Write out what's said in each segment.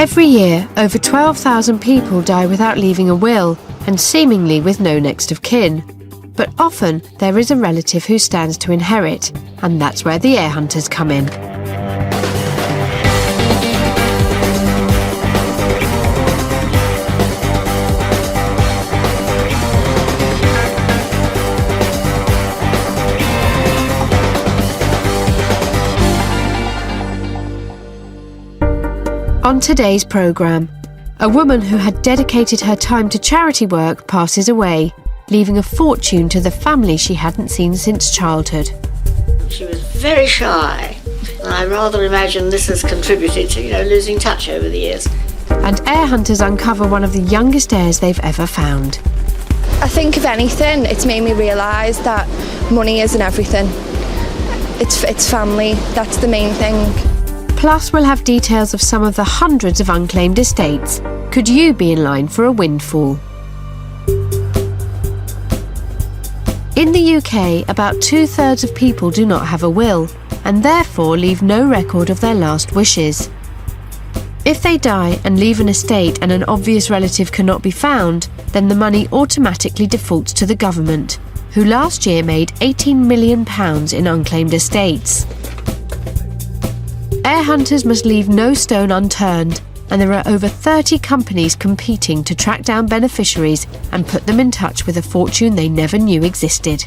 Every year, over 12,000 people die without leaving a will, and seemingly with no next of kin. But often, there is a relative who stands to inherit, and that's where the heir hunters come in. On today's programme, a woman who had dedicated her time to charity work passes away, leaving a fortune to the family she hadn't seen since childhood. She was very shy, and I rather imagine this has contributed to, losing touch over the years. And heir hunters uncover one of the youngest heirs they've ever found. I think, if anything, it's made me realise that money isn't everything. It's family, that's the main thing. Plus, we'll have details of some of the hundreds of unclaimed estates. Could you be in line for a windfall? In the UK, about 2/3 of people do not have a will, and therefore leave no record of their last wishes. If they die and leave an estate and an obvious relative cannot be found, then the money automatically defaults to the government, who last year made £18 million in unclaimed estates. Heir hunters must leave no stone unturned, and there are over 30 companies competing to track down beneficiaries and put them in touch with a fortune they never knew existed.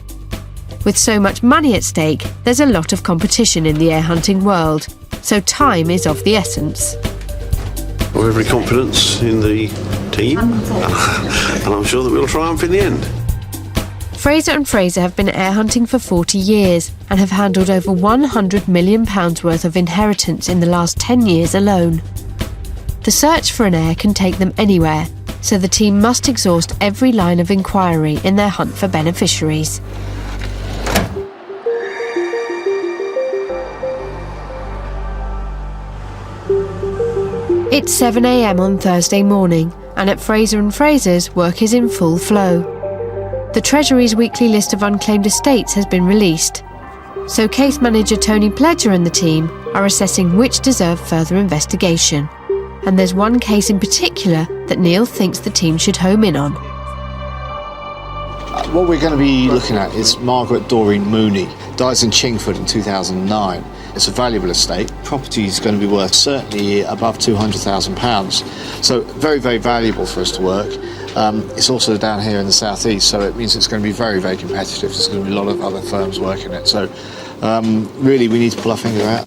With so much money at stake, there's a lot of competition in the heir hunting world, so time is of the essence. Well, every confidence in the team, and I'm sure that we'll triumph in the end. Fraser & Fraser have been heir hunting for 40 years and have handled over £100 million worth of inheritance in the last 10 years alone. The search for an heir can take them anywhere, so the team must exhaust every line of inquiry in their hunt for beneficiaries. It's 7 a.m. on Thursday morning, and at Fraser & Fraser's, work is in full flow. The Treasury's weekly list of unclaimed estates has been released, so case manager Tony Pledger and the team are assessing which deserve further investigation. And there's one case in particular that Neil thinks the team should home in on. What we're going to be looking at is Margaret Doreen Mooney. Dies in Chingford in 2009. It's a valuable estate. Property is going to be worth certainly above £200,000. So very, very valuable for us to work. It's also down here in the southeast, so it means it's going to be very, very competitive. There's going to be a lot of other firms working it. So really we need to pull our finger out.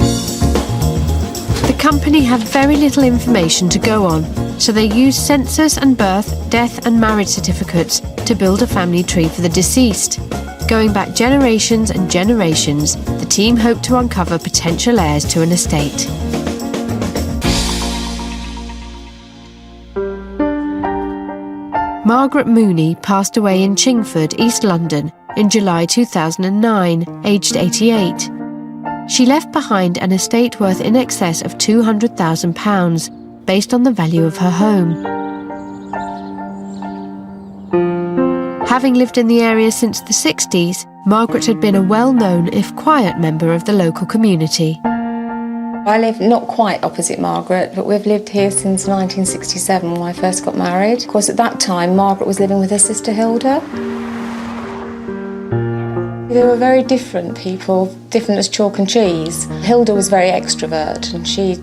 The company have very little information to go on, so they use census and birth, death and marriage certificates to build a family tree for the deceased. Going back generations and generations, the team hope to uncover potential heirs to an estate. Margaret Mooney passed away in Chingford, East London, in July 2009, aged 88. She left behind an estate worth in excess of £200,000, based on the value of her home. Having lived in the area since the 60s, Margaret had been a well-known, if quiet, member of the local community. I live not quite opposite Margaret, but we've lived here since 1967 when I first got married. Of course, at that time, Margaret was living with her sister Hilda. They were very different people, different as chalk and cheese. Hilda was very extrovert, and she,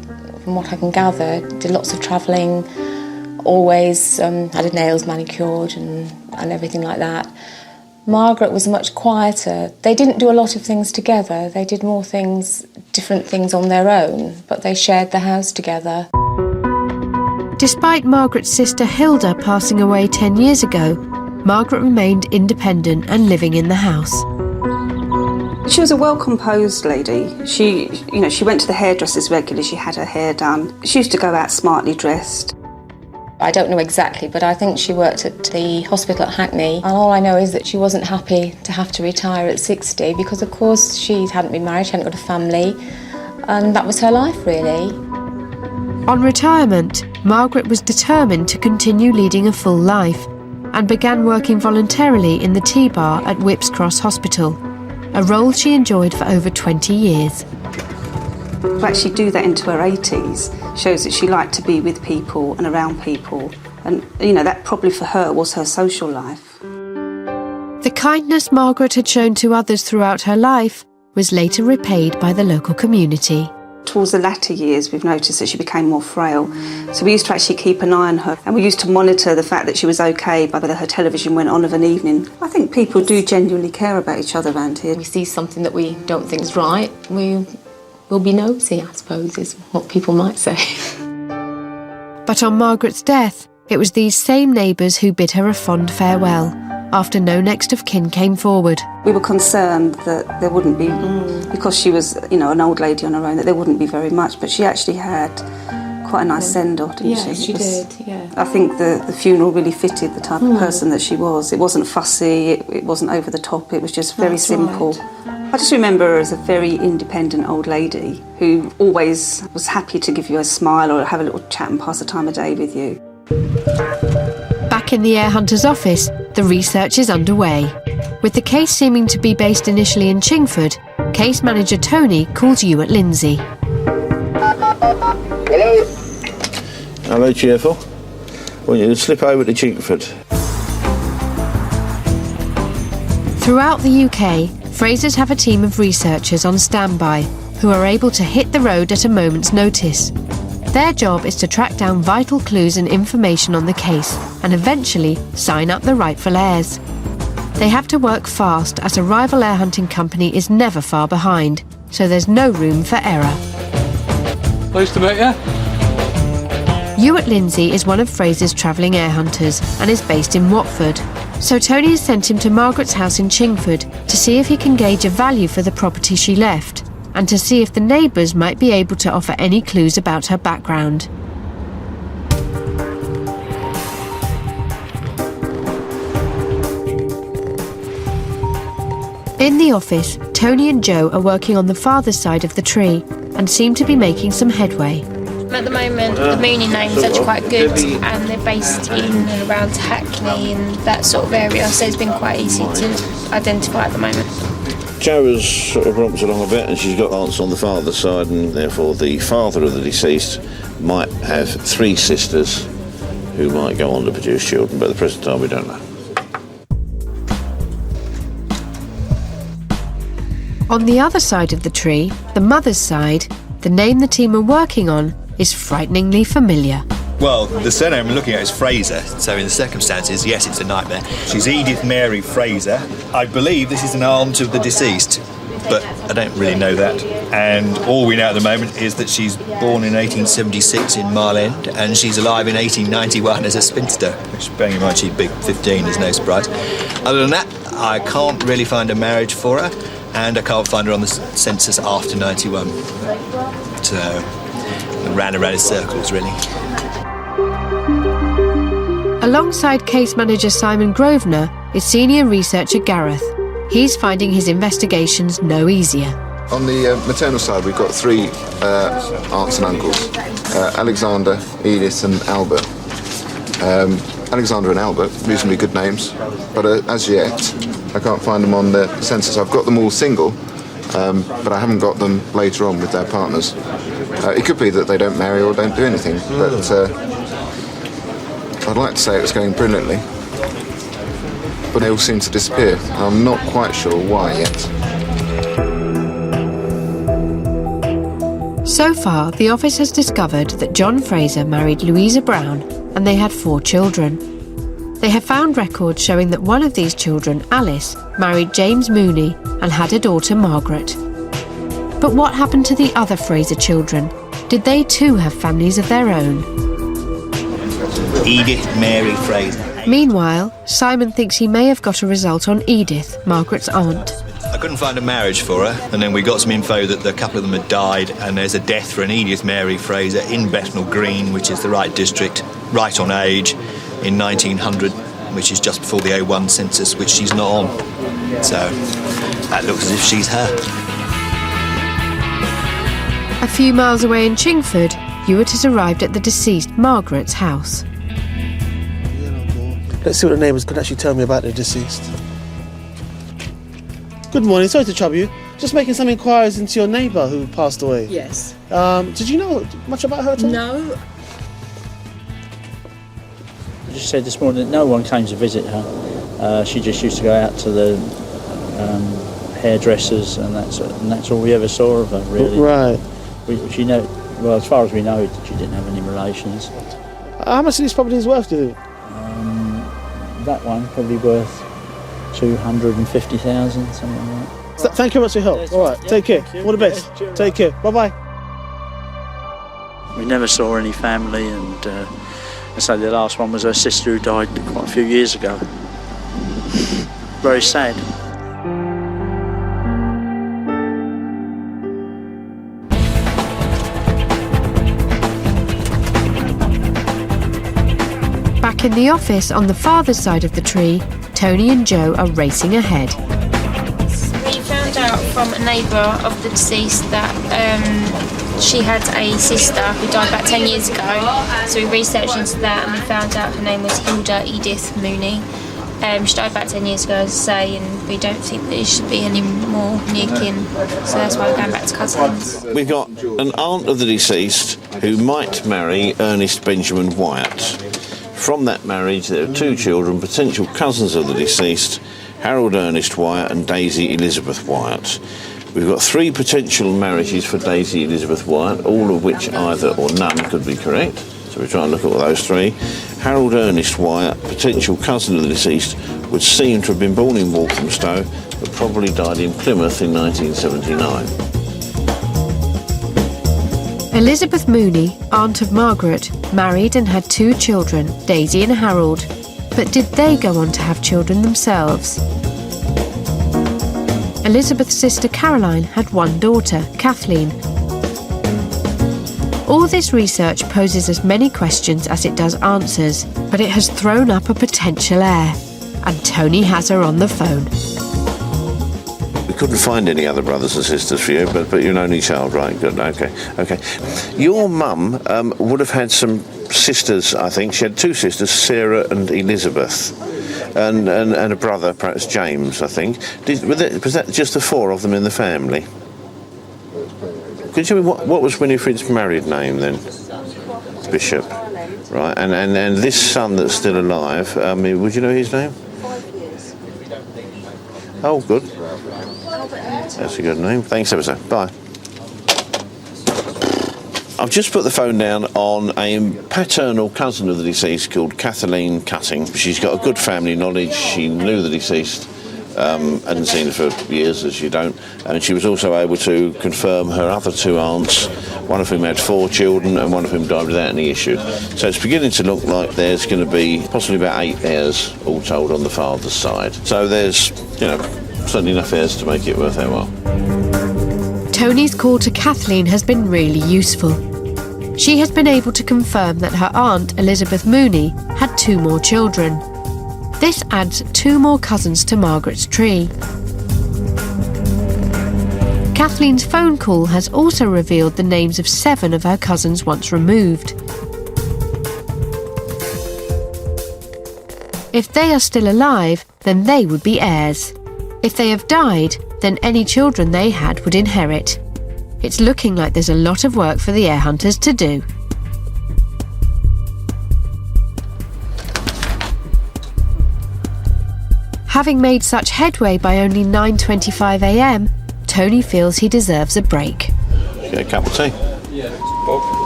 from what I can gather, did lots of travelling, always had her nails manicured and everything like that. Margaret was much quieter. They didn't do a lot of things together. They did more things, different things on their own, but they shared the house together. Despite Margaret's sister Hilda passing away 10 years ago, Margaret remained independent and living in the house. She was a well-composed lady. She went to the hairdressers regularly. She had her hair done. She used to go out smartly dressed. I don't know exactly, but I think she worked at the hospital at Hackney, and all I know is that she wasn't happy to have to retire at 60 because, of course, she hadn't been married, she hadn't got a family, and that was her life, really. On retirement, Margaret was determined to continue leading a full life and began working voluntarily in the tea bar at Whipps Cross Hospital, a role she enjoyed for over 20 years. To actually do that into her 80s shows that she liked to be with people and around people. And, that probably for her was her social life. The kindness Margaret had shown to others throughout her life was later repaid by the local community. Towards the latter years, we've noticed that she became more frail. So we used to actually keep an eye on her, and we used to monitor the fact that she was okay by whether her television went on of an evening. I think people do genuinely care about each other around here. We see something that we don't think is right, we will be nosy, I suppose, is what people might say. But on Margaret's death, it was these same neighbours who bid her a fond farewell, after no next of kin came forward. We were concerned that there wouldn't be, because she was, an old lady on her own, that there wouldn't be very much, but she actually had quite a nice send-off, didn't she? Yeah, she did, yeah. I think the funeral really fitted the type of person that she was. It wasn't fussy, it wasn't over the top, it was just very simple. Right. I just remember her as a very independent old lady who always was happy to give you a smile or have a little chat and pass the time of day with you. Back in the Heir Hunters office, the research is underway. With the case seeming to be based initially in Chingford, case manager Tony calls Hewitt Lindsay. Hello. Hello, cheerful. Want you to slip over to Chingford. Throughout the UK, Frasers have a team of researchers on standby who are able to hit the road at a moment's notice. Their job is to track down vital clues and information on the case and eventually sign up the rightful heirs. They have to work fast as a rival heir hunting company is never far behind, so there's no room for error. Pleased to meet you. Hewitt Lindsay is one of Fraser's travelling heir hunters and is based in Watford. So Tony has sent him to Margaret's house in Chingford to see if he can gauge a value for the property she left, and to see if the neighbours might be able to offer any clues about her background. In the office, Tony and Joe are working on the father's side of the tree and seem to be making some headway. At the moment, the Mooney name is actually quite good, and they're based in and around Hackney and that sort of area, so it's been quite easy to identify at the moment. Jo has sort of romped along a bit, and she's got aunts on the father's side, and therefore the father of the deceased might have 3 sisters who might go on to produce children, but at the present time we don't know. On the other side of the tree, the mother's side, the name the team are working on is frighteningly familiar. Well, the surname I'm looking at is Fraser, so in the circumstances, yes, it's a nightmare. She's Edith Mary Fraser. I believe this is an aunt of the deceased, but I don't really know that. And all we know at the moment is that she's born in 1876 in Mile End, and she's alive in 1891 as a spinster, which, bearing in mind she'd be 15, is no surprise. Other than that, I can't really find a marriage for her, and I can't find her on the census after 91. So, ran around in circles, really. Alongside case manager Simon Grosvenor is senior researcher Gareth. He's finding his investigations no easier. On the maternal side, we've got 3 aunts and uncles, Alexander, Edith and Albert. Alexander and Albert, reasonably good names, but as yet I can't find them on the census. I've got them all single, but I haven't got them later on with their partners. It could be that they don't marry or don't do anything, but I'd like to say it was going brilliantly, but they all seem to disappear. I'm not quite sure why yet. So far, the office has discovered that John Fraser married Louisa Brown and they had 4 children. They have found records showing that one of these children, Alice, married James Mooney and had a daughter, Margaret. But what happened to the other Fraser children? Did they too have families of their own? Edith Mary Fraser. Meanwhile, Simon thinks he may have got a result on Edith, Margaret's aunt. I couldn't find a marriage for her, and then we got some info that a couple of them had died, and there's a death for an Edith Mary Fraser in Bethnal Green, which is the right district, right on age, in 1900, which is just before the 01 census, which she's not on. So that looks as if she's her. A few miles away in Chingford, Hewitt has arrived at the deceased Margaret's house. Let's see what the neighbours can actually tell me about the deceased. Good morning, sorry to trouble you. Just making some inquiries into your neighbour who passed away. Yes. Did you know much about her at all? No. I just said this morning that no one came to visit her. She just used to go out to the hairdressers, and that's all we ever saw of her, really. Right. Well, as far as we know, she didn't have any relations. How much are these properties worth to you? That one probably worth 250,000, something like that. So, thank you very much for your help. All right, take care. All the best. Take care. Bye-bye. We never saw any family, and so the last one was her sister who died quite a few years ago. Very sad. Back in the office on the father's side of the tree, Tony and Joe are racing ahead. We found out from a neighbour of the deceased that she had a sister who died about 10 years ago. So we researched into that and we found out her name was Hilda Edith Mooney. She died about 10 years ago, as I say, and we don't think that there should be any more near kin. So that's why we're going back to cousins. We've got an aunt of the deceased who might marry Ernest Benjamin Wyatt. From that marriage, there are 2 children, potential cousins of the deceased, Harold Ernest Wyatt and Daisy Elizabeth Wyatt. We've got 3 potential marriages for Daisy Elizabeth Wyatt, all of which either or none could be correct. So we're trying to look at all those 3. Harold Ernest Wyatt, potential cousin of the deceased, would seem to have been born in Walthamstow, but probably died in Plymouth in 1979. Elizabeth Mooney, aunt of Margaret, married and had 2 children, Daisy and Harold. But did they go on to have children themselves? Elizabeth's sister Caroline had 1 daughter, Kathleen. All this research poses as many questions as it does answers, but it has thrown up a potential heir. And Tony has her on the phone. We couldn't find any other brothers and sisters for you, but you're an only child, right? Good, okay. Your mum would have had some sisters, I think. She had 2 sisters, Sarah and Elizabeth, and a brother, perhaps James, I think. Was that just the 4 of them in the family? Could you tell me what was Winifred's married name then? Bishop. Right, and this son that's still alive, would you know his name? 5 years. Oh, good. That's a good name. Thanks ever so. Bye. I've just put the phone down on a paternal cousin of the deceased called Kathleen Cutting. She's got a good family knowledge. She knew the deceased, hadn't seen her for years, as you don't, and she was also able to confirm her other 2 aunts, one of whom had 4 children and one of whom died without any issue. So it's beginning to look like there's going to be possibly about 8 heirs all told on the father's side. So there's, certainly enough heirs to make it worth their while. Tony's call to Kathleen has been really useful. She has been able to confirm that her aunt, Elizabeth Mooney, had 2 more children. This adds 2 more cousins to Margaret's tree. Kathleen's phone call has also revealed the names of 7 of her cousins once removed. If they are still alive, then they would be heirs. If they have died, then any children they had would inherit. It's looking like there's a lot of work for the heir hunters to do. Having made such headway by only 9:25 a.m, Tony feels he deserves a break. Get a cup of tea?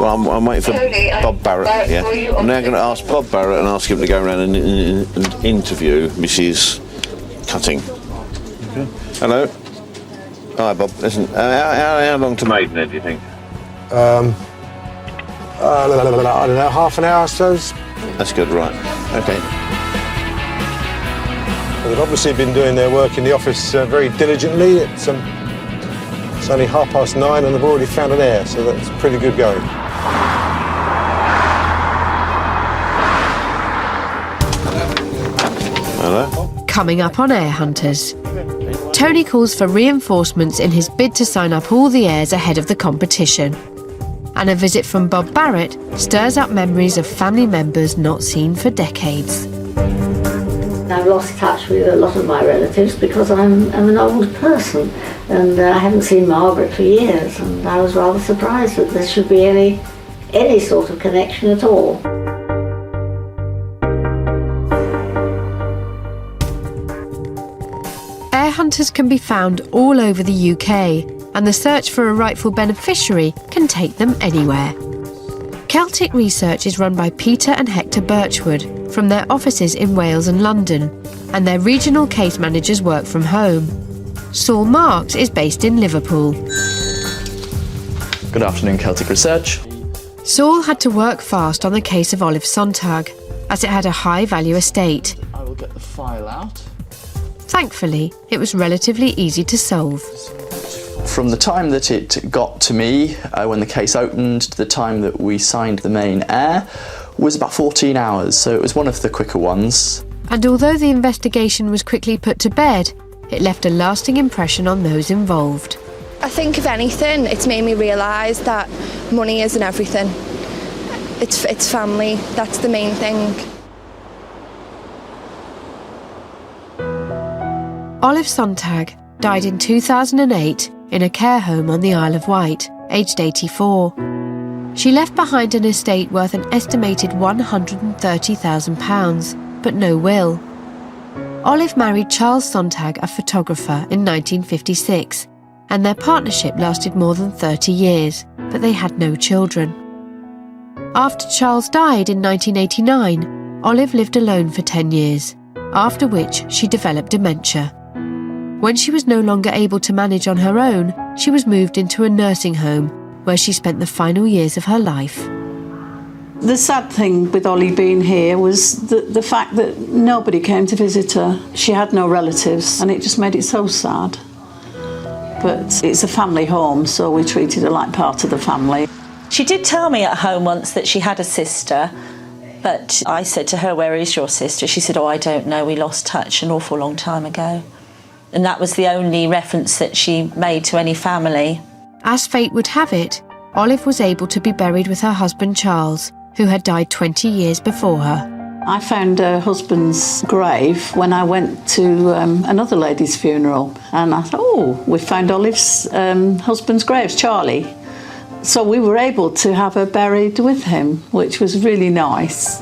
Well, I'm waiting for Bob Barrett, yeah. I'm now going to ask Bob Barrett and ask him to go around and interview Mrs. Cutting. Okay. Hello. Hi, Bob. Listen, how long to Maidenhead, do you think? I don't know, half an hour, I suppose. That's good, right. Okay. Well, they've obviously been doing their work in the office very diligently. It's only 9:30 and they've already found an heir, so that's pretty good going. Hello? Coming up on Heir Hunters. Tony calls for reinforcements in his bid to sign up all the heirs ahead of the competition. And a visit from Bob Barrett stirs up memories of family members not seen for decades. I've lost touch with a lot of my relatives because I'm an old person, and I haven't seen Margaret for years, and I was rather surprised that there should be any sort of connection at all. Heir hunters can be found all over the UK, and the search for a rightful beneficiary can take them anywhere. Celtic research is run by Peter and Hector Birchwood from their offices in Wales and London, and their regional case managers work from home. Saul Marks is based in Liverpool. Good afternoon, Celtic Research. Saul had to work fast on the case of Olive Sonntag, as it had a high-value estate. I will get the file out. Thankfully, it was relatively easy to solve. From the time that it got to me, when the case opened, to the time that we signed the main heir, was about 14 hours, so it was one of the quicker ones. And although the investigation was quickly put to bed, it left a lasting impression on those involved. I think, if anything, it's made me realise that money isn't everything. It's family, that's the main thing. Olive Sonntag died in 2008 in a care home on the Isle of Wight, aged 84. She left behind an estate worth an estimated £130,000, but no will. Olive married Charles Sonntag, a photographer, in 1956, and their partnership lasted more than 30 years, but they had no children. After Charles died in 1989, Olive lived alone for 10 years, after which she developed dementia. When she was no longer able to manage on her own, she was moved into a nursing home where she spent the final years of her life. The sad thing with Ollie being here was the fact that nobody came to visit her. She had no relatives, and it just made it so sad. But it's a family home, so we treated her like part of the family. She did tell me at home once that she had a sister, but I said to her, "Where is your sister?" She said, "Oh, I don't know, we lost touch an awful long time ago." And that was the only reference that she made to any family. As fate would have it, Olive was able to be buried with her husband Charles, who had died 20 years before her. I found her husband's grave when I went to another lady's funeral, and I thought, oh, we found Olive's husband's grave, Charlie. So we were able to have her buried with him, which was really nice.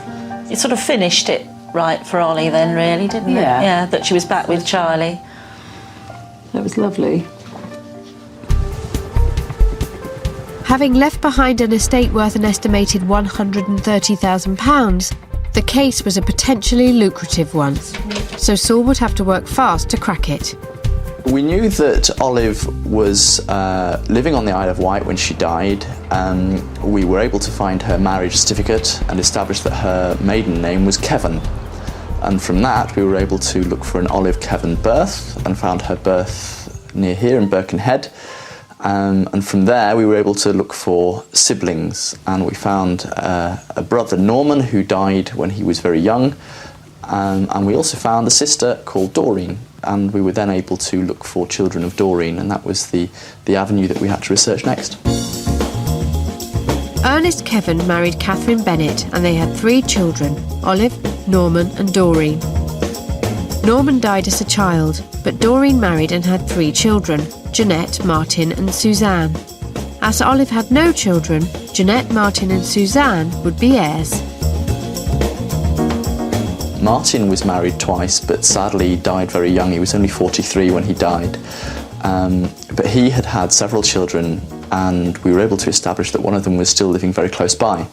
It sort of finished it right for Ollie then, really, didn't it? Yeah, that she was back with Charlie. It was lovely. Having left behind an estate worth an estimated £130,000, the case was a potentially lucrative one, so Saul would have to work fast to crack it. We knew that Olive was living on the Isle of Wight when she died. We were able to find her marriage certificate and establish that her maiden name was Kevin. And from that, we were able to look for an Olive Kevin birth and found her birth near here in Birkenhead. And from there, we were able to look for siblings, and we found a brother, Norman, who died when he was very young. And we also found a sister called Doreen, and we were then able to look for children of Doreen, and that was the avenue that we had to research next. Ernest Kevin married Catherine Bennett, and they had 3 children, Olive, Norman and Doreen. Norman died as a child, but Doreen married and had 3 children, Jeanette, Martin and Suzanne. As Olive had no children, Jeanette, Martin and Suzanne would be heirs. Martin was married twice, but sadly died very young. He was only 43 when he died. But he had had several children, and we were able to establish that one of them was still living very close by,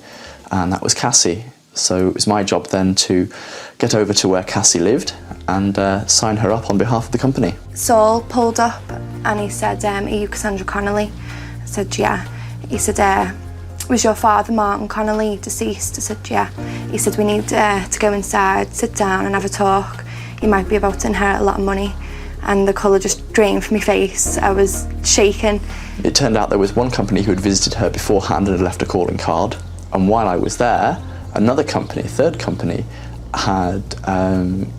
and that was Cassie. So it was my job then to get over to where Cassie lived and sign her up on behalf of the company. Saul pulled up and he said, are you Cassandra Connolly? I said, yeah. He said, was your father Martin Connolly deceased? I said, yeah. He said, we need to go inside, sit down and have a talk. You might be about to inherit a lot of money. And the colour just drained from my face. I was shaking. It turned out there was one company who had visited her beforehand and had left a calling card. And while I was there, another company, a third company, had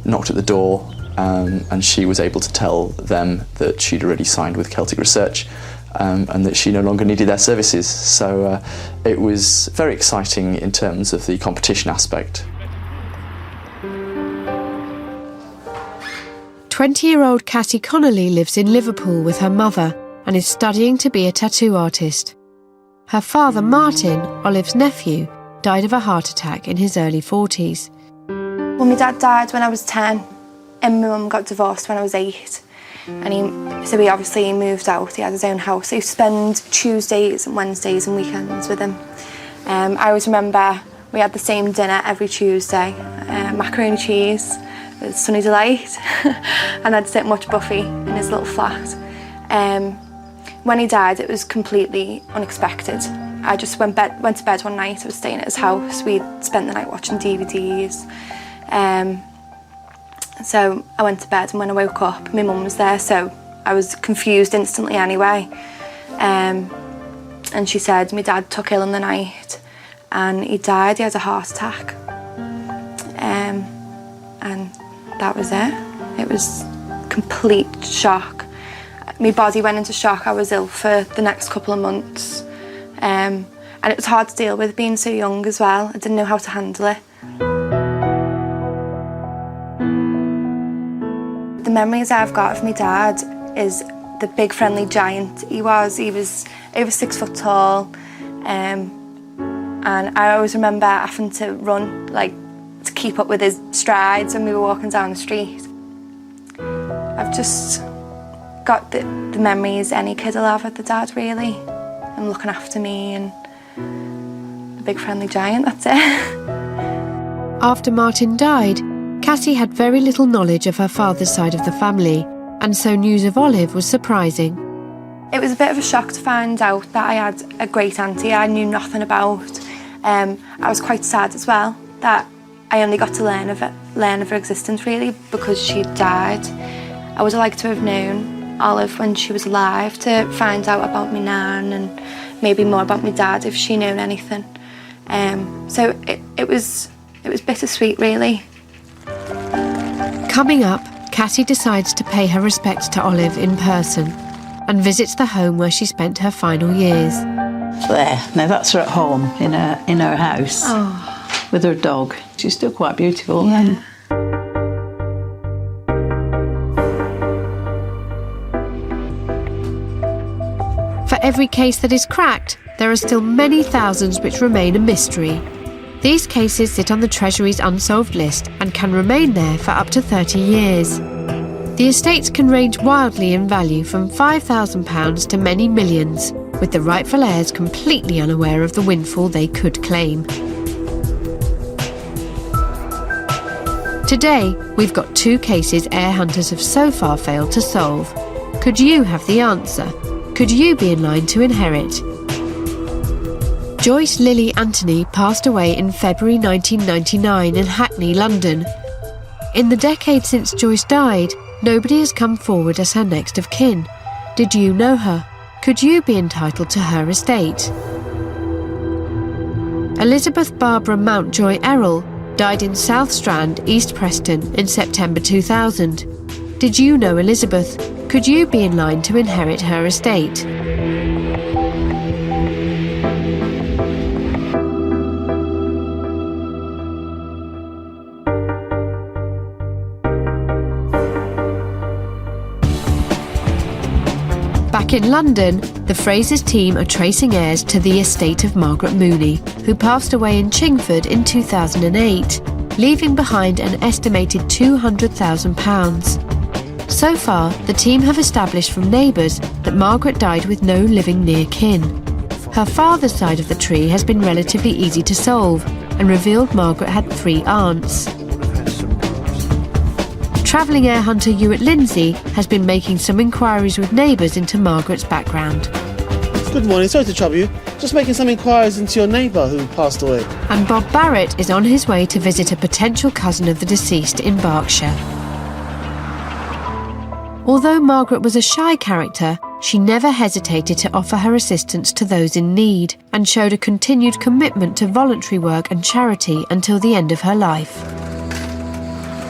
knocked at the door, and she was able to tell them that she'd already signed with Celtic Research and that she no longer needed their services. So it was very exciting in terms of the competition aspect. 20-year-old Cassie Connolly lives in Liverpool with her mother and is studying to be a tattoo artist. Her father, Martin, Olive's nephew, died of a heart attack in his early 40s. Well, my dad died when I was 10 and my mum got divorced when I was 8. And he obviously moved out, he had his own house. I used to spend Tuesdays and Wednesdays and weekends with him. I always remember we had the same dinner every Tuesday, macaroni cheese with Sunny Delight, and I'd sit and watch Buffy in his little flat. When he died, it was completely unexpected. I just went to bed one night, I was staying at his house, we'd spent the night watching DVDs. So I went to bed and when I woke up, my mum was there, so I was confused instantly anyway. And she said my dad took ill in the night and he died, he had a heart attack. And that was it. It was complete shock. My body went into shock, I was ill for the next couple of months. And it was hard to deal with being so young as well, I didn't know how to handle it. The memories I've got of my dad is the big friendly giant he was. He was over 6 foot tall, and I always remember having to run to keep up with his strides when we were walking down the street. I've just got the memories any kid will have of the dad, really, and looking after me and the big friendly giant, that's it. After Martin died, Cassie had very little knowledge of her father's side of the family, and so news of Olive was surprising. It was a bit of a shock to find out that I had a great auntie I knew nothing about. I was quite sad as well that I only got to learn of her existence really because she'd died. I would have liked to have known Olive when she was alive to find out about my nan and maybe more about my dad if she'd known anything. So it was bittersweet really. Coming up, Cassie decides to pay her respects to Olive in person and visits the home where she spent her final years. There, now that's her at home in her house with her dog. She's still quite beautiful. Yeah. For every case that is cracked, there are still many thousands which remain a mystery. These cases sit on the Treasury's unsolved list and can remain there for up to 30 years. The estates can range wildly in value from £5,000 to many millions, with the rightful heirs completely unaware of the windfall they could claim. Today, we've got 2 cases heir hunters have so far failed to solve. Could you have the answer? Could you be in line to inherit? Joyce Lily Anthony passed away in February 1999 in Hackney, London. In the decade since Joyce died, nobody has come forward as her next of kin. Did you know her? Could you be entitled to her estate? Elizabeth Barbara Mountjoy Errol died in South Strand, East Preston in September 2000. Did you know Elizabeth? Could you be in line to inherit her estate? Back in London, the Frasers team are tracing heirs to the estate of Margaret Mooney, who passed away in Chingford in 2008, leaving behind an estimated £200,000. So far, the team have established from neighbours that Margaret died with no living near kin. Her father's side of the tree has been relatively easy to solve and revealed Margaret had 3 aunts. Travelling heir hunter Hewitt Lindsay has been making some inquiries with neighbours into Margaret's background. Good morning, sorry to trouble you. Just making some inquiries into your neighbour who passed away. And Bob Barrett is on his way to visit a potential cousin of the deceased in Berkshire. Although Margaret was a shy character, she never hesitated to offer her assistance to those in need and showed a continued commitment to voluntary work and charity until the end of her life.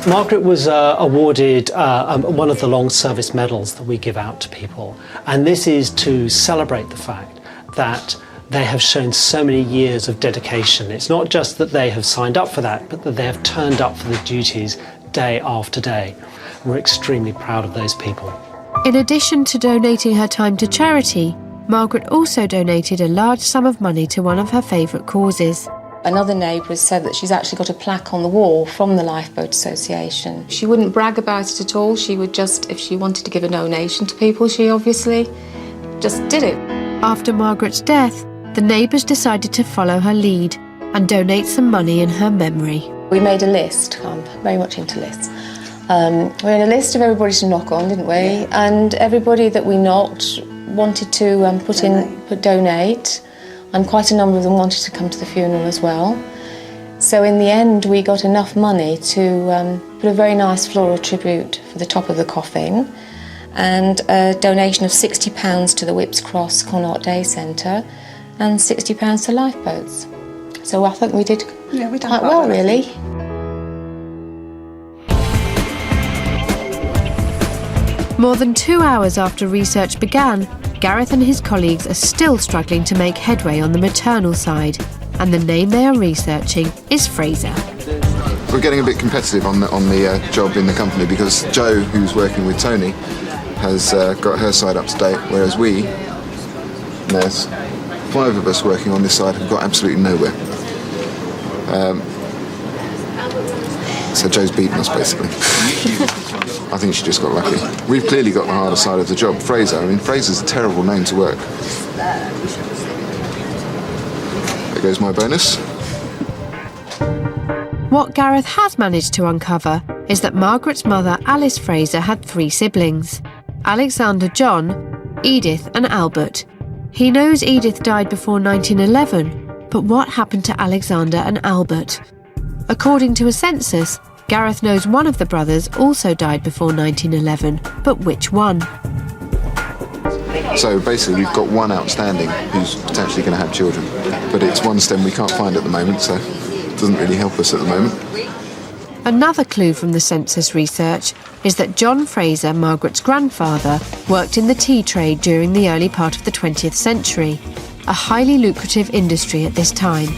Margaret was awarded one of the long service medals that we give out to people, and this is to celebrate the fact that they have shown so many years of dedication. It's not just that they have signed up for that, but that they have turned up for the duties day after day. We're extremely proud of those people. In addition to donating her time to charity, Margaret also donated a large sum of money to one of her favourite causes. Another neighbour has said that she's actually got a plaque on the wall from the Lifeboat Association. She wouldn't brag about it at all. She would just, if she wanted to give a donation to people, she obviously just did it. After Margaret's death, the neighbours decided to follow her lead and donate some money in her memory. We made a list. I'm very much into lists. We made a list of everybody to knock on, didn't we? Yeah. And everybody that we knocked wanted to put donate, and quite a number of them wanted to come to the funeral as well. So in the end, we got enough money to put a very nice floral tribute for the top of the coffin, and a donation of £60 to the Whipps Cross Connaught Day Centre, and £60 to lifeboats. So I think we did quite well, really. More than 2 hours after research began, Gareth and his colleagues are still struggling to make headway on the maternal side, and the name they are researching is Fraser. We're getting a bit competitive on the job in the company because Jo, who's working with Tony, has got her side up to date, whereas there's 5 of us working on this side who've got absolutely nowhere. So Jo's beaten us, basically. I think she just got lucky. We've clearly got the harder side of the job. Fraser's a terrible name to work. There goes my bonus. What Gareth has managed to uncover is that Margaret's mother, Alice Fraser, had 3 siblings: Alexander, John, Edith and Albert. He knows Edith died before 1911, but what happened to Alexander and Albert? According to a census, Gareth knows one of the brothers also died before 1911, but which one? So basically we've got one outstanding who's potentially going to have children, but it's one stem we can't find at the moment, so it doesn't really help us at the moment. Another clue from the census research is that John Fraser, Margaret's grandfather, worked in the tea trade during the early part of the 20th century, a highly lucrative industry at this time.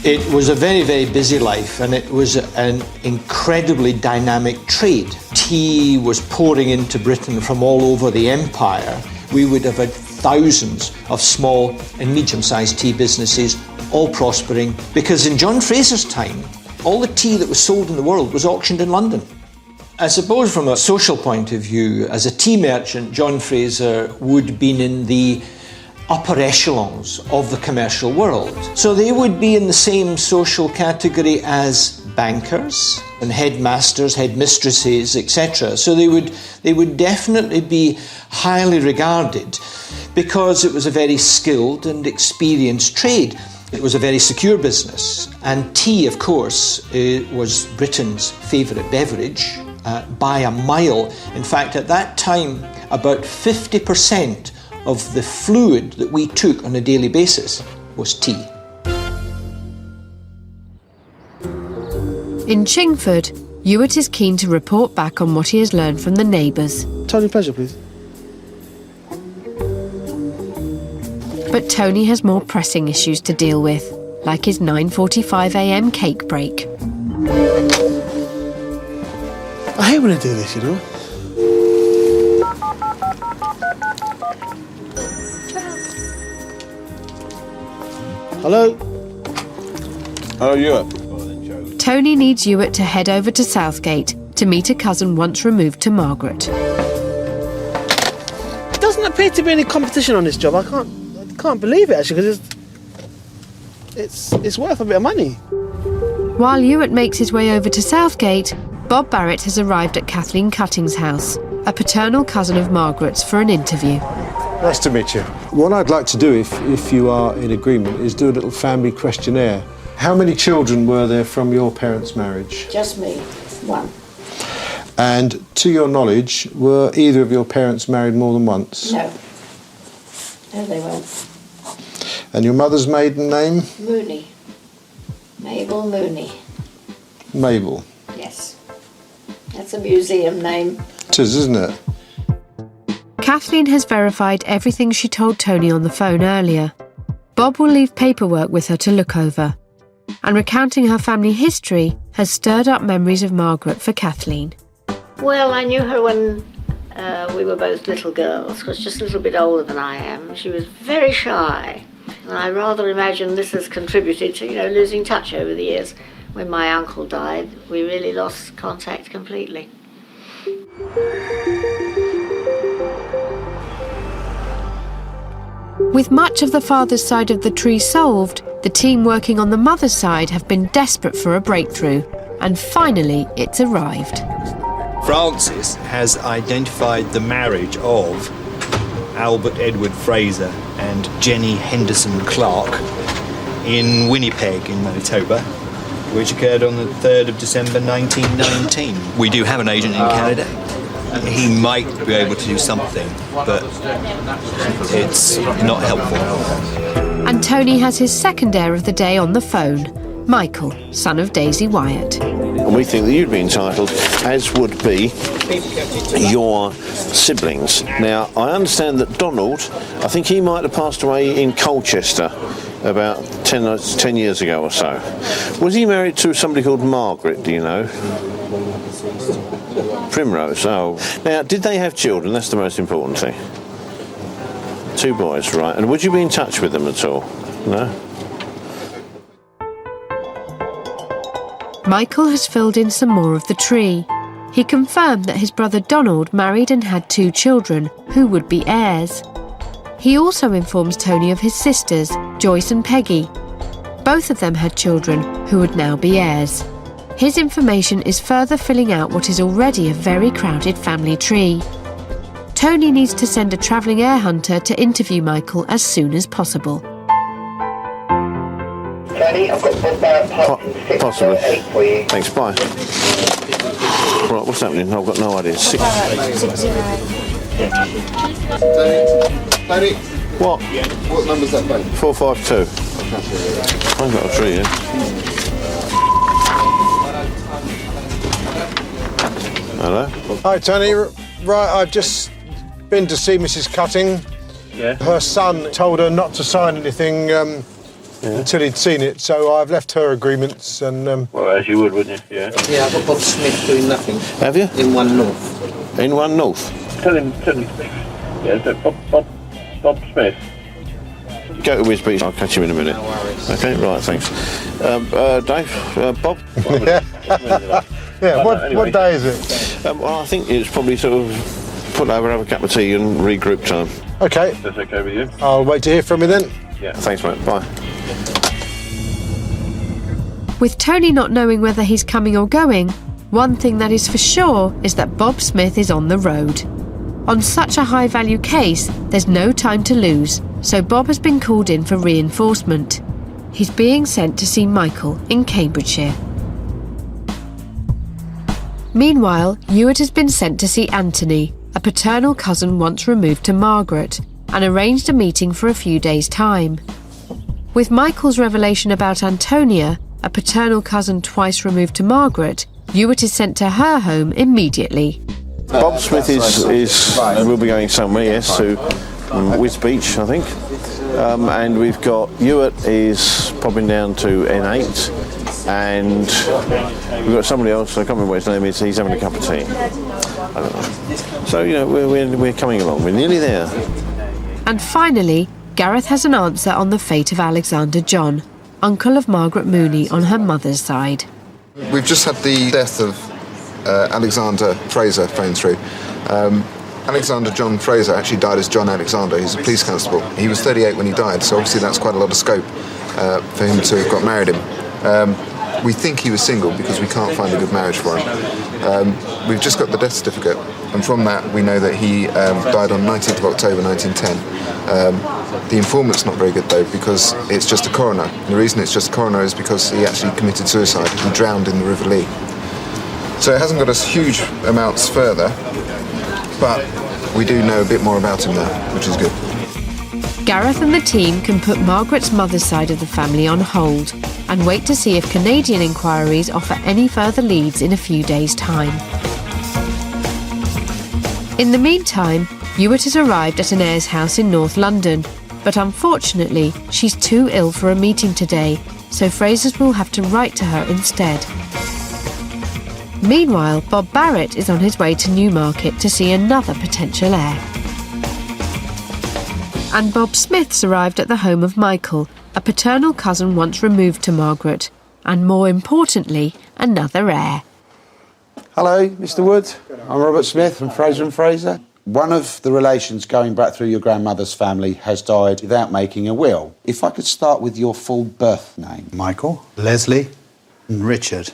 It was a very, very busy life, and it was an incredibly dynamic trade. Tea was pouring into Britain from all over the empire. We would have had thousands of small and medium-sized tea businesses, all prospering, because in John Fraser's time, all the tea that was sold in the world was auctioned in London. I suppose from a social point of view, as a tea merchant, John Fraser would have been in the upper echelons of the commercial world. So they would be in the same social category as bankers and headmasters, headmistresses, etc. So they would definitely be highly regarded because it was a very skilled and experienced trade. It was a very secure business, and tea, of course, was Britain's favourite beverage by a mile. In fact, at that time, about 50% of the fluid that we took on a daily basis was tea. In Chingford, Ewart is keen to report back on what he has learned from the neighbours. Tony, pleasure, please. But Tony has more pressing issues to deal with, like his 9:45 a.m. cake break. I hate when I do this, you know. Hello? Hello, Ewart. Tony needs Ewart to head over to Southgate to meet a cousin once removed to Margaret. It doesn't appear to be any competition on this job. I can't believe it, actually, because it's worth a bit of money. While Ewart makes his way over to Southgate, Bob Barrett has arrived at Kathleen Cutting's house, a paternal cousin of Margaret's, for an interview. Nice to meet you. What I'd like to do, if you are in agreement, is do a little family questionnaire. How many children were there from your parents' marriage? Just me, one. And to your knowledge, were either of your parents married more than once? No. No, they weren't. And your mother's maiden name? Mooney. Mabel Mooney. Mabel. Yes. That's a museum name. It is, isn't it? Kathleen has verified everything she told Tony on the phone earlier. Bob will leave paperwork with her to look over. And recounting her family history has stirred up memories of Margaret for Kathleen. Well, I knew her when we were both little girls, because she's just a little bit older than I am. She was very shy, and I rather imagine this has contributed to, losing touch over the years. When my uncle died, we really lost contact completely. With much of the father's side of the tree solved, the team working on the mother's side have been desperate for a breakthrough, and finally it's arrived. Francis has identified the marriage of Albert Edward Fraser and Jenny Henderson Clark in Winnipeg in Manitoba, which occurred on the 3rd of December 1919. We do have an agent in Canada. He might be able to do something, but it's not helpful. And Tony has his second heir of the day on the phone, Michael, son of Daisy Wyatt. And we think that you'd be entitled, as would be your siblings. Now, I understand that Donald, I think he might have passed away in Colchester about 10 years ago or so. Was he married to somebody called Margaret, do you know? Primrose, oh. Now, did they have children? That's the most important thing. 2 boys, right. And would you be in touch with them at all? No? Michael has filled in some more of the tree. He confirmed that his brother Donald married and had 2 children who would be heirs. He also informs Tony of his sisters, Joyce and Peggy. Both of them had children who would now be heirs. His information is further filling out what is already a very crowded family tree. Tony needs to send a travelling heir hunter to interview Michael as soon as possible. Tony, I've got Possibly. 8 for you. Thanks, bye. Right, what's happening? I've got no idea. 6. Tony? What? What number's that bank? 452. I've got a tree here. Hello? Hi, Tony. Right, I've just been to see Mrs. Cutting. Yeah. Her son told her not to sign anything until he'd seen it, so I've left her agreements and... Well, as you would, wouldn't you? Yeah. Yeah, I've got Bob Smith doing nothing. Have you? In 1 North. In 1 North? Tell him. Yeah, so Bob Smith. Go to Wisbeach, I'll catch him in a minute. No worries. Okay, right, thanks. Dave, Bob? Yeah, what day is it? Well, I think it's probably sort of put over, have a cup of tea and regroup time. Okay. That's okay with you? I'll wait to hear from you then. Yeah. Thanks, mate. Bye. With Tony not knowing whether he's coming or going, one thing that is for sure is that Bob Smith is on the road. On such a high-value case, there's no time to lose, so Bob has been called in for reinforcement. He's being sent to see Michael in Cambridgeshire. Meanwhile, Ewart has been sent to see Anthony, a paternal cousin once removed to Margaret, and arranged a meeting for a few days' time. With Michael's revelation about Antonia, a paternal cousin twice removed to Margaret, Ewart is sent to her home immediately. Bob Smith will be going somewhere, yes, to Wisbeach, I think. And we've got Ewart is popping down to N8, and we've got somebody else, I can't remember what his name is, he's having a cup of tea. I don't know. So, we're coming along, we're nearly there. And finally, Gareth has an answer on the fate of Alexander John, uncle of Margaret Mooney on her mother's side. We've just had the death of Alexander Fraser phone through. Alexander John Fraser actually died as John Alexander. He's a police constable. He was 38 when he died, so obviously that's quite a lot of scope for him to have got married him. We think he was single because we can't find a good marriage for him. We've just got the death certificate, and from that we know that he died on 19th of October 1910. The informant's not very good though, because it's just a coroner. And the reason it's just a coroner is because he actually committed suicide. He drowned in the River Lee. So it hasn't got us huge amounts further, but we do know a bit more about him now, which is good. Gareth and the team can put Margaret's mother's side of the family on hold and wait to see if Canadian inquiries offer any further leads in a few days' time. In the meantime, Ewart has arrived at an heir's house in North London, but unfortunately she's too ill for a meeting today, so Frasers will have to write to her instead. Meanwhile, Bob Barrett is on his way to Newmarket to see another potential heir. And Bob Smith's arrived at the home of Michael, a paternal cousin once removed to Margaret, and more importantly, another heir. Hello, Mr. Wood. I'm Robert Smith from Fraser & Fraser. One of the relations going back through your grandmother's family has died without making a will. If I could start with your full birth name. Michael, Leslie and Richard.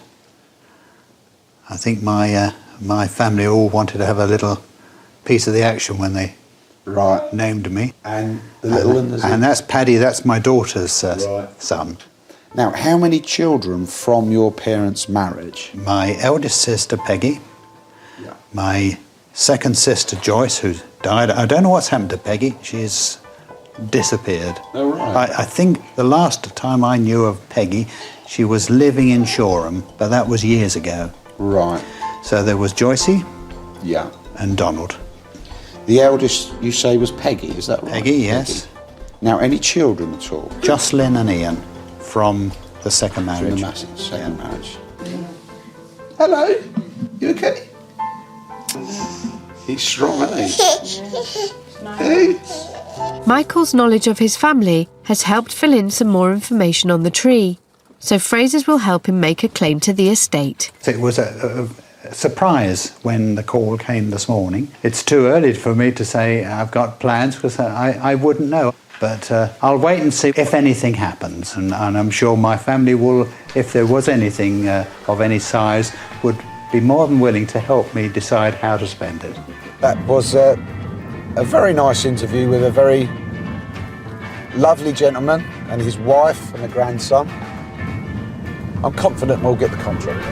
I think my family all wanted to have a little piece of the action when they named me. And the little one? And that's Paddy, that's my daughter's son. Now, how many children from your parents' marriage? My eldest sister, Peggy. My second sister, Joyce, who died. I don't know what's happened to Peggy. She's disappeared. Oh, right. I think the last time I knew of Peggy, she was living in Shoreham, but that was years ago. Right. So there was Joycey. Yeah. And Donald. The eldest, you say, was Peggy, is that right? Peggy, yes. Peggy. Now, any children at all? Jocelyn and Ian from the second marriage. From the second marriage. Hello, you okay? He's strong, isn't he? Hey. Michael's knowledge of his family has helped fill in some more information on the tree, so Frasers will help him make a claim to the estate. It was a surprise when the call came this morning. It's too early for me to say I've got plans because I wouldn't know. But I'll wait and see if anything happens, and I'm sure my family will, if there was anything of any size, would be more than willing to help me decide how to spend it. That was a very nice interview with a very lovely gentleman and his wife and a grandson. I'm confident we'll get the contract.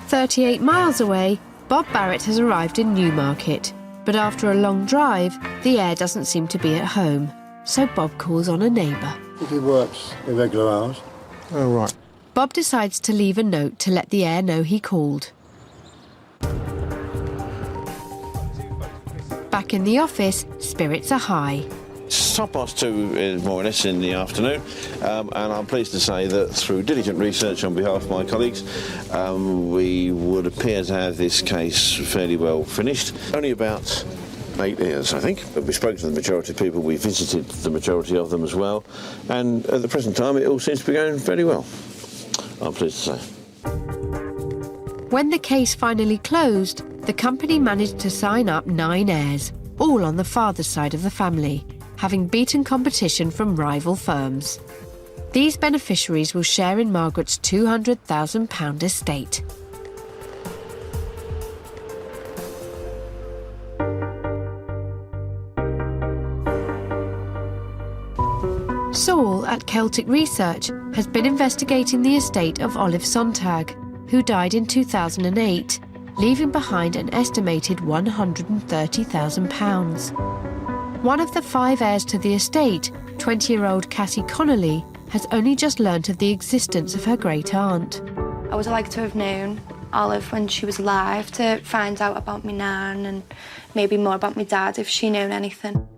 38 miles away, Bob Barrett has arrived in Newmarket. But after a long drive, the heir doesn't seem to be at home, so Bob calls on a neighbour. He works irregular hours. Oh, right. Bob decides to leave a note to let the heir know he called. Back in the office, spirits are high. It's 2:30 more or less in the afternoon, and I'm pleased to say that through diligent research on behalf of my colleagues, we would appear to have this case fairly well finished. Only about 8 heirs, I think, but we spoke to the majority of people, we visited the majority of them as well, and at the present time it all seems to be going very well, I'm pleased to say. When the case finally closed, the company managed to sign up 9 heirs, all on the father's side of the family, having beaten competition from rival firms. These beneficiaries will share in Margaret's £200,000 estate. Saul at Celtic Research has been investigating the estate of Olive Sonntag, who died in 2008, leaving behind an estimated £130,000. One of the 5 heirs to the estate, 20-year-old Cassie Connolly, has only just learnt of the existence of her great-aunt. I would like to have known Olive when she was alive to find out about my nan and maybe more about my dad if she known anything.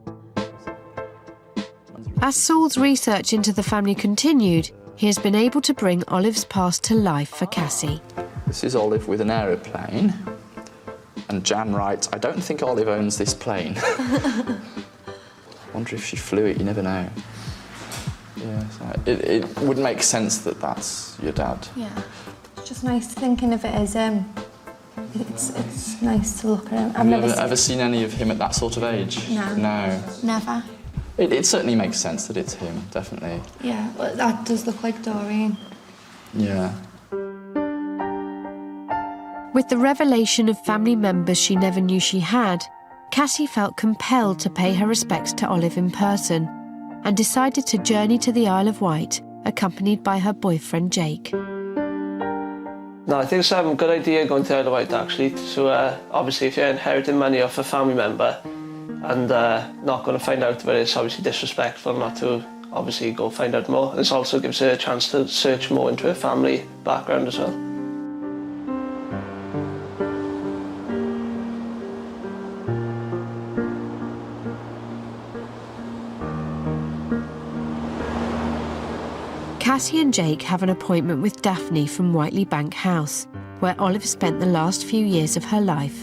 As Saul's research into the family continued, he has been able to bring Olive's past to life for Cassie. This is Olive with an aeroplane, and Jan writes, I don't think Olive owns this plane. I wonder if she flew it, you never know. Yeah, so it would make sense that that's your dad. Yeah, it's just nice thinking of it as it's nice to look at him. Have you ever seen any of him at that sort of age? No. No. Never. It certainly makes sense that it's him, definitely. Yeah, well, that does look like Doreen. Yeah. With the revelation of family members she never knew she had, Cassie felt compelled to pay her respects to Olive in person and decided to journey to the Isle of Wight, accompanied by her boyfriend Jake. No, I think it's a good idea going to the Isle of Wight, actually. So, obviously, if you're inheriting money off a family member and not going to find out about it, it's obviously disrespectful not to obviously go find out more. This also gives her a chance to search more into her family background as well. Cassie and Jake have an appointment with Daphne from Whiteley Bank House, where Olive spent the last few years of her life.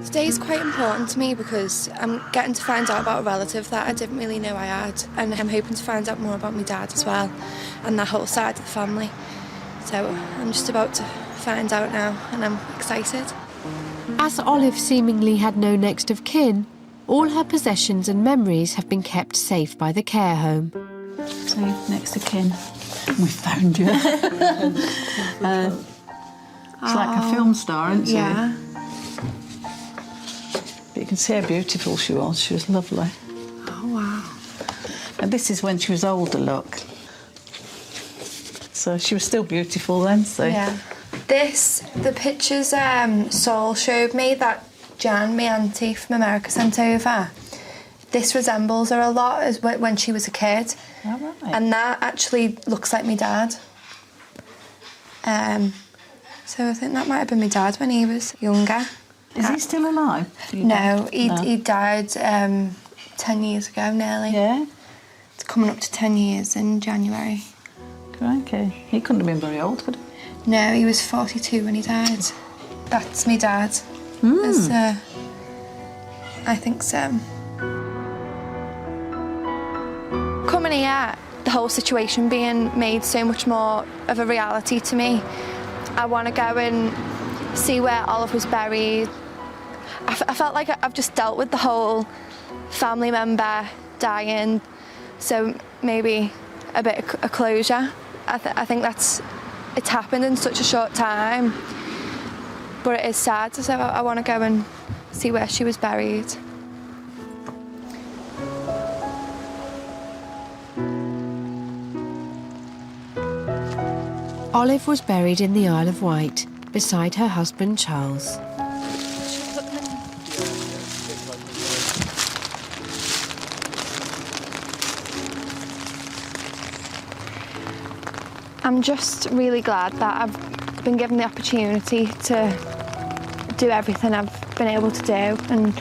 Today is quite important to me because I'm getting to find out about a relative that I didn't really know I had, and I'm hoping to find out more about my dad as well, and that whole side of the family. So I'm just about to find out now, and I'm excited. As Olive seemingly had no next of kin, all her possessions and memories have been kept safe by the care home. So, next of kin, we found you. It's like a film star, isn't she? Yeah. But you can see how beautiful she was. She was lovely. Oh, wow. And this is when she was older, look. So she was still beautiful then, so... Yeah. The pictures Saul showed me that Jan, my auntie from America, sent over, this resembles her a lot as when she was a kid. Oh, right. And that actually looks like my dad. So I think that might have been my dad when he was younger. Is he still alive? No, he died 10 years ago, nearly. Yeah? It's coming up to 10 years in January. Crikey. He couldn't have been very old, could he? No, he was 42 when he died. That's my dad. I think so. Coming here, the whole situation being made so much more of a reality to me. I want to go and see where Olive was buried. I felt like I've just dealt with the whole family member dying, so maybe a bit of closure. I think it's happened in such a short time, but it is sad, so I want to go and see where she was buried. Olive was buried in the Isle of Wight, beside her husband Charles. I'm just really glad that I've been given the opportunity to do everything I've been able to do and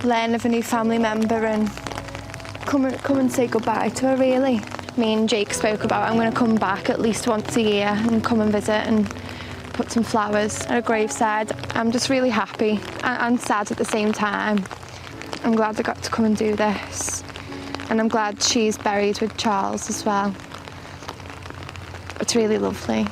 learn of a new family member and come and say goodbye to her, really. Me and Jake spoke about I'm going to come back at least once a year and come and visit and put some flowers at her graveside. I'm just really happy and sad at the same time. I'm glad I got to come and do this, and I'm glad she's buried with Charles as well. It's really lovely.